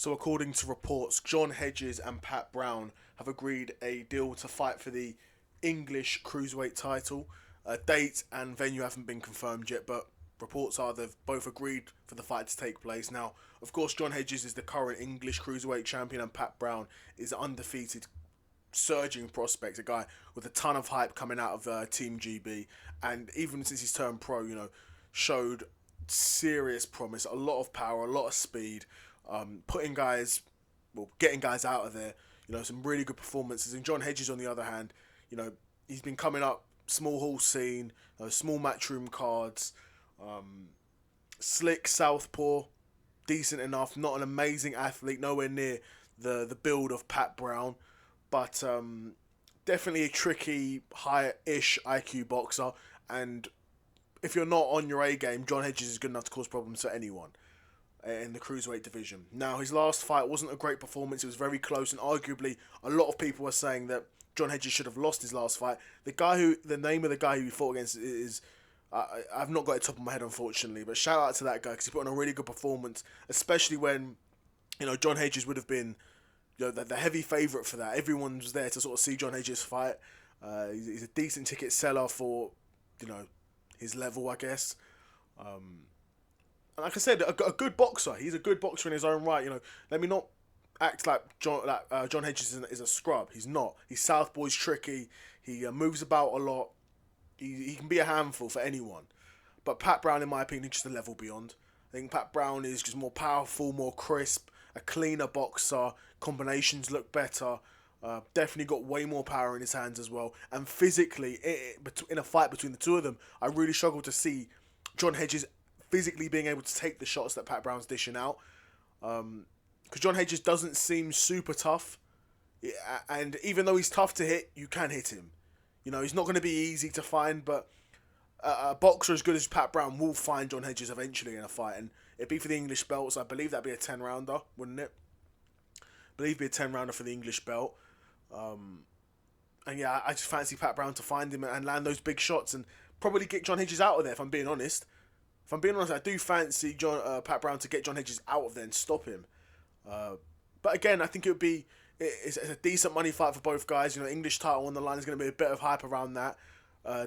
So according to reports, John Hedges and Pat Brown have agreed a deal to fight for the English Cruiserweight title. Date and venue haven't been confirmed yet, but reports are they've both agreed for the fight to take place. Now, of course, John Hedges is the current English Cruiserweight champion and Pat Brown is an undefeated surging prospect, a guy with a ton of hype coming out of Team GB, and even since he's turned pro, showed serious promise, a lot of power, a lot of speed, putting guys, getting guys out of there. Some really good performances. And John Hedges, on the other hand, he's been coming up small hall scene, small matchroom cards, slick southpaw, decent enough, not an amazing athlete, nowhere near the build of Pat Brown, but definitely a tricky, higher-ish IQ boxer. And if you're not on your A game, John Hedges is good enough to cause problems for anyone in the cruiserweight division. Now, his last fight wasn't a great performance. It was very close, and arguably a lot of people were saying that John Hedges should have lost his last fight. The name of the guy who he fought against is I've not got it top of my head, unfortunately, but shout out to that guy because he put on a really good performance, especially when John Hedges would have been the heavy favourite for that. Everyone was there to sort of see John Hedges fight. He's a decent ticket seller for his level, I guess. And like I said, a good boxer. He's a good boxer in his own right. Let me not act like John Hedges is a scrub. He's not. He's southpaw. He's tricky. He moves about a lot. He can be a handful for anyone. But Pat Brown, in my opinion, is just a level beyond. I think Pat Brown is just more powerful, more crisp, a cleaner boxer. Combinations look better. Definitely got way more power in his hands as well. And physically, in a fight between the two of them, I really struggle to see John Hedges physically being able to take the shots that Pat Brown's dishing out. Because John Hedges doesn't seem super tough. And even though he's tough to hit, you can hit him. He's not going to be easy to find, but a boxer as good as Pat Brown will find John Hedges eventually in a fight. And it'd be for the English belts. I believe that'd be a 10-rounder, wouldn't it? I believe it'd be a 10-rounder for the English belt. And yeah, I just fancy Pat Brown to find him and land those big shots and probably get John Hedges out of there, if I'm being honest. I do fancy Pat Brown to get John Hedges out of there and stop him. But again, I think it's a decent money fight for both guys. English title on the line is going to be a bit of hype around that.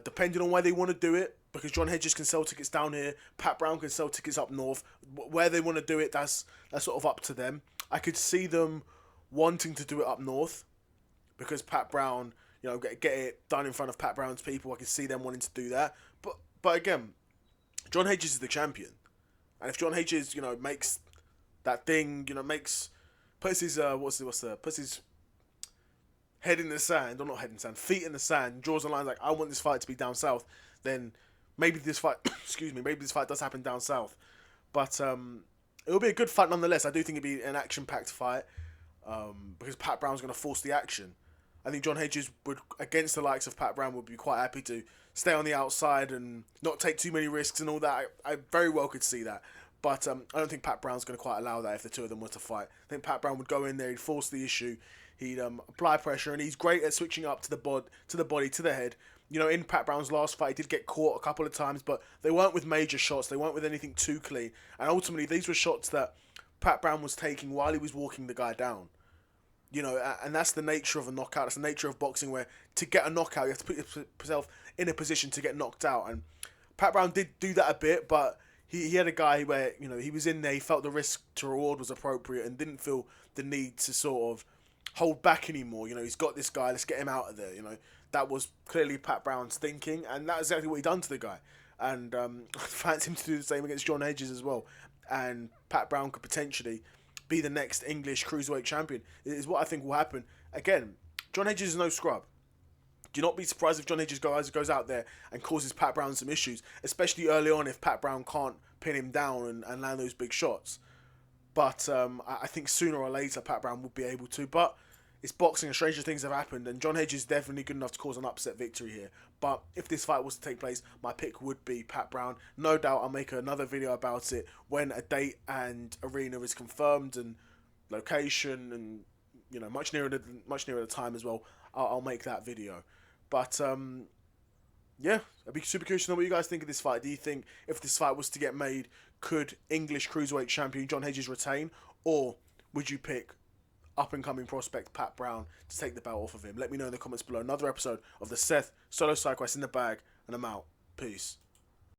Depending on where they want to do it, because John Hedges can sell tickets down here, Pat Brown can sell tickets up north. Where they want to do it, that's sort of up to them. I could see them wanting to do it up north, because Pat Brown, get it done in front of Pat Brown's people. I can see them wanting to do that. But again, John Hedges is the champion, and if John Hedges, makes that thing, puts his puts his head in the sand, or not head in the sand, feet in the sand, draws a line like I want this fight to be down south, then maybe this fight, maybe this fight does happen down south. But it will be a good fight nonetheless. I do think it'd be an action-packed fight, because Pat Brown's going to force the action. I think John Hedges would, against the likes of Pat Brown, would be quite happy to stay on the outside and not take too many risks and all that. I very well could see that. But I don't think Pat Brown's going to quite allow that if the two of them were to fight. I think Pat Brown would go in there, he'd force the issue, he'd apply pressure, and he's great at switching up to the body, to the head. In Pat Brown's last fight, he did get caught a couple of times, but they weren't with major shots, they weren't with anything too clean. And ultimately, these were shots that Pat Brown was taking while he was walking the guy down. And that's the nature of a knockout. That's the nature of boxing, where to get a knockout, you have to put yourself in a position to get knocked out. And Pat Brown did do that a bit, but he had a guy where, he was in there, he felt the risk to reward was appropriate and didn't feel the need to sort of hold back anymore. He's got this guy, let's get him out of there. That was clearly Pat Brown's thinking, and that's exactly what he done to the guy. And I fancy him to do the same against John Hedges as well. And Pat Brown could potentially be the next English Cruiserweight champion. It is what I think will happen. Again, John Hedges is no scrub. Do not be surprised if John Hedges goes out there and causes Pat Brown some issues, especially early on if Pat Brown can't pin him down and land those big shots. But I think sooner or later Pat Brown will be able to. But it's boxing and stranger things have happened, and John Hedges is definitely good enough to cause an upset victory here. But if this fight was to take place, my pick would be Pat Brown. No doubt I'll make another video about it when a date and arena is confirmed and location and much nearer the time as well. I'll make that video. But yeah, I'd be super curious to know what you guys think of this fight. Do you think if this fight was to get made, could English Cruiserweight champion John Hedges retain, or would you pick up-and-coming prospect Pat Brown to take the belt off of him? Let me know in the comments below. Another episode of the Seth Solo Side Quest in the bag, and I'm out. Peace.